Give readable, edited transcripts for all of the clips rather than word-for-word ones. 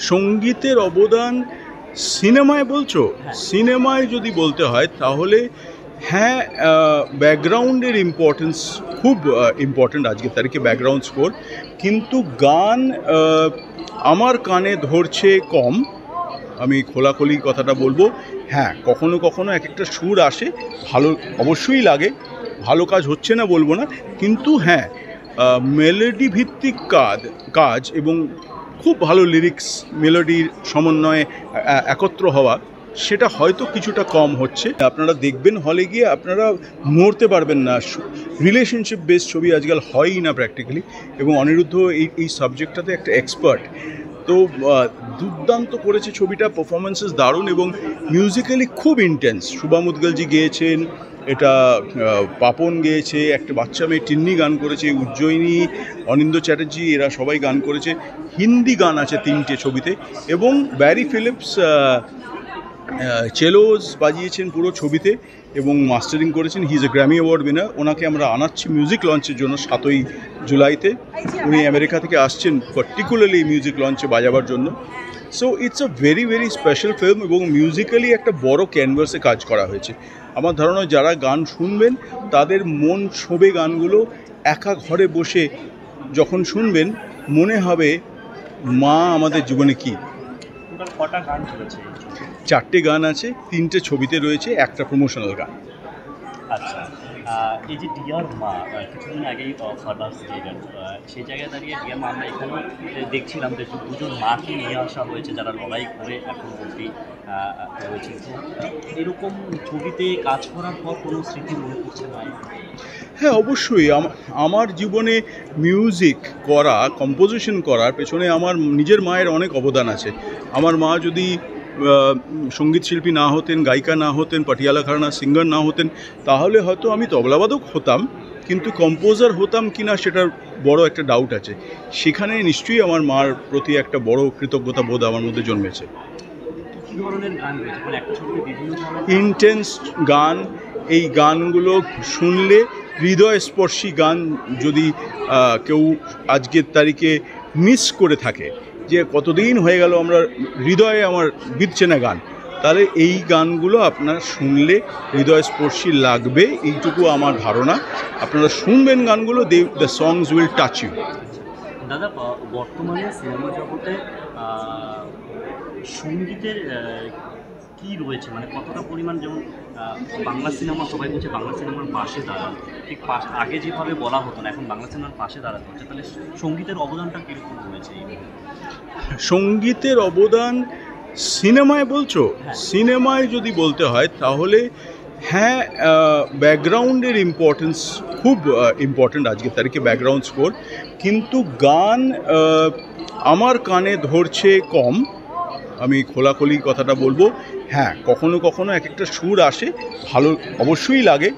সঙ্গীতের অবদান সিনেমায় বলছো? সিনেমায় যদি বলতে হয় তাহলে হ্যাঁ, ব্যাকগ্রাউন্ডের ইম্পর্টেন্স খুব ইম্পর্ট্যান্ট আজকের তারিখে, ব্যাকগ্রাউন্ড স্কোর। কিন্তু গান আমার কানে ধরছে কম, আমি খোলাখুলি কথাটা বলবো। হ্যাঁ, কখনো কখনো এক একটা সুর আসে, ভালো অবশ্যই লাগে, ভালো কাজ হচ্ছে না বলবো না, কিন্তু হ্যাঁ, মেলোডি ভিত্তিক কাজ এবং খুব ভালো লিরিক্স, মেলোডির সমন্বয়ে একত্র হওয়া, সেটা হয়তো কিছুটা কম হচ্ছে। আপনারা দেখবেন হলে গিয়ে আপনারা মরতে পারবেন না। রিলেশনশিপ বেস ছবি আজকাল হয়ই না প্র্যাকটিক্যালি, এবং অনিরুদ্ধ এই সাবজেক্টটাতে একটা এক্সপার্ট। তো দুর্দান্ত করেছে ছবিটা, পারফরমেন্সেস দারুণ এবং মিউজিক্যালি খুব ইন্টেন্স। শুভা মুদগলজি গেয়েছেন, এটা পাপন গেয়েছে, একটা বাচ্চা মেয়ে টিন্নি গান করেছে, উজ্জয়িনী, অনিন্দ্য চ্যাটার্জি, এরা সবাই গান করেছে। হিন্দি গান আছে 3টে ছবিতে, এবং ব্যারি ফিলিপস চেলোজ বাজিয়েছেন পুরো ছবিতে এবং মাস্টারিং করেছেন। He is a Grammy award winner. ওনাকে আমরা আনাচ্ছি মিউজিক লঞ্চের জন্য 7ই জুলাইতে। উনি আমেরিকা থেকে আসছেন পার্টিকুলারলি মিউজিক লঞ্চে বাজাবার জন্য। So it's a very very special film, এবং মিউজিক্যালি একটা বড় ক্যানভাসে কাজ করা হয়েছে। আমার ধারণা যারা গান শুনবেন তাদের মন ছোঁবে গানগুলো। একা ঘরে বসে যখন শুনবেন মনে হবে মা আমাদের জীবনে কী। কটা গান চলেছে? 4টে গান আছে, 3টে ছবিতে রয়েছে, একটা প্রমোশনাল গান। আচ্ছা, এই যে ডিয়ার মা, কিছুদিন আগেই ফাদার্স ডে গেল, সেই জায়গায় দাঁড়িয়ে ডিয়ার মা আমরা এখানেও দেখছিলাম যে দুজন মাকে নিয়ে আসা হয়েছে যারা লড়াই করে এখন অবধি রয়েছে। এরকম ছবিতে কাজ করার পর কোনো স্মৃতি মনে করছে না? হ্যাঁ, অবশ্যই। আমার জীবনে মিউজিক করা, কম্পোজিশন করার পেছনে আমার নিজের মায়ের অনেক অবদান আছে। আমার মা যদি সঙ্গীত শিল্পী না হতেন, গায়িকা না হতেন, পাটিয়ালা ঘরানা সিঙ্গার না হতেন, তাহলে হয়তো আমি তবলাবাদক হতাম, কিন্তু কম্পোজার হতাম কি না সেটার বড় একটা ডাউট আছে। সেখানে নিশ্চয়ই আমার মার প্রতি একটা বড় কৃতজ্ঞতা বোধ আমার মধ্যে জন্মেছে। ইন্টেন্স গান, এই গানগুলো শুনলে হৃদয়স্পর্শী গান, যদি কেউ আজকের তারিখে মিস করে থাকে যে কতদিন হয়ে গেল আমরা হৃদয়ে আমার বিধছে না গান, তাহলে এই গানগুলো আপনার শুনলে হৃদয়স্পর্শী লাগবে, এইটুকু আমার ধারণা। আপনারা শুনবেন গানগুলো, the songs will touch you. দাদা, বর্তমানে সিনেমা জগতে সঙ্গীতের কী রয়েছে, মানে কতটা পরিমাণ? যেমন বাংলা সিনেমা, সবাই বলছে বাংলা সিনেমার পাশে দাঁড়ান, ঠিক আগে যেভাবে বলা হতো না, এখন বাংলা সিনেমার পাশে দাঁড়াতে হচ্ছে, তাহলে সঙ্গীতের অবদানটা কীরকম রয়েছে? সঙ্গীতের অবদান সিনেমায় বলছো? সিনেমায় যদি বলতে হয় তাহলে হ্যাঁ, ব্যাকগ্রাউন্ডের ইম্পর্টেন্স খুব ইম্পর্ট্যান্ট আজকের তারিখে, ব্যাকগ্রাউন্ড স্কোর। কিন্তু গান আমার কানে ধরছে কম, আমি খোলাখুলি কথাটা বলবো। হ্যাঁ, কখনো কখনো এক একটা সুর আসে, ভালো অবশ্যই লাগে,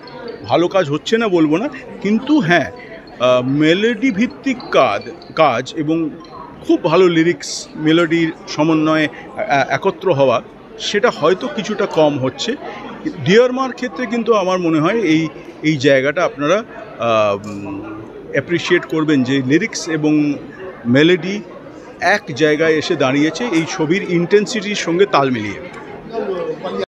ভালো কাজ হচ্ছে না বলবো না, কিন্তু হ্যাঁ, মেলোডি ভিত্তিক কাজ এবং খুব ভালো লিরিক্স, মেলোডির সমন্বয়ে একত্র হওয়া, সেটা হয়তো কিছুটা কম হচ্ছে। ডিয়ার মার ক্ষেত্রে কিন্তু আমার মনে হয় এই জায়গাটা আপনারা অ্যাপ্রিসিয়েট করবেন, যে লিরিক্স এবং মেলোডি এক জায়গায় এসে দাঁড়িয়েছে এই ছবির ইন্টেন্সিটির সঙ্গে তাল মিলিয়ে।